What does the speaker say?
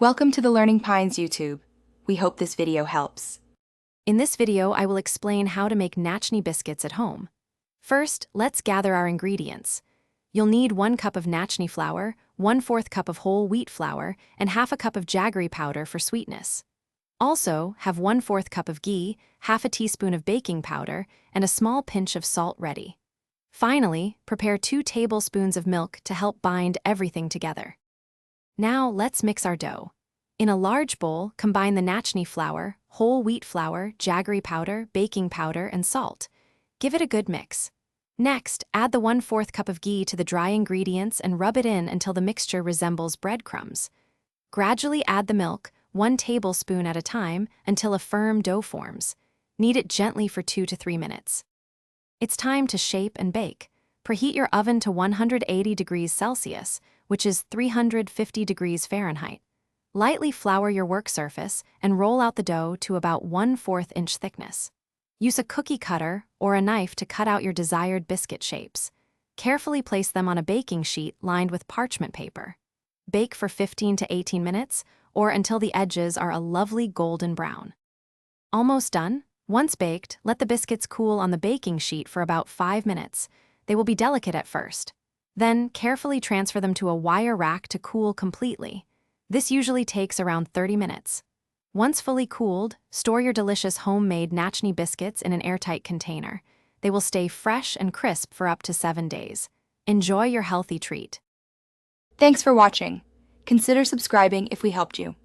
Welcome to the Learning Pines YouTube. We hope this video helps. In this video, I will explain how to make Nachni biscuits at home. First, let's gather our ingredients. You'll need 1 cup of Nachni flour, 1/4 cup of whole wheat flour, and half a cup of jaggery powder for sweetness. Also, have 1/4 cup of ghee, half a teaspoon of baking powder, and a small pinch of salt ready. Finally, prepare 2 tablespoons of milk to help bind everything together. Now, let's mix our dough. In a large bowl, combine the Nachni flour, whole wheat flour, jaggery powder, baking powder, and salt. Give it a good mix. Next, add the 1/4 cup of ghee to the dry ingredients and rub it in until the mixture resembles breadcrumbs. Gradually add the milk, 1 tablespoon at a time, until a firm dough forms. Knead it gently for 2 to 3 minutes. It's time to shape and bake. Preheat your oven to 180 degrees Celsius, which is 350 degrees Fahrenheit. Lightly flour your work surface and roll out the dough to about 1/4 inch thickness. Use a cookie cutter or a knife to cut out your desired biscuit shapes. Carefully place them on a baking sheet lined with parchment paper. Bake for 15 to 18 minutes or until the edges are a lovely golden brown. Almost done? Once baked, let the biscuits cool on the baking sheet for about 5 minutes. They will be delicate at first. Then, carefully transfer them to a wire rack to cool completely. This usually takes around 30 minutes. Once fully cooled, store your delicious homemade Nachni biscuits in an airtight container. They will stay fresh and crisp for up to 7 days. Enjoy your healthy treat. Thanks for watching. Consider subscribing if we helped you.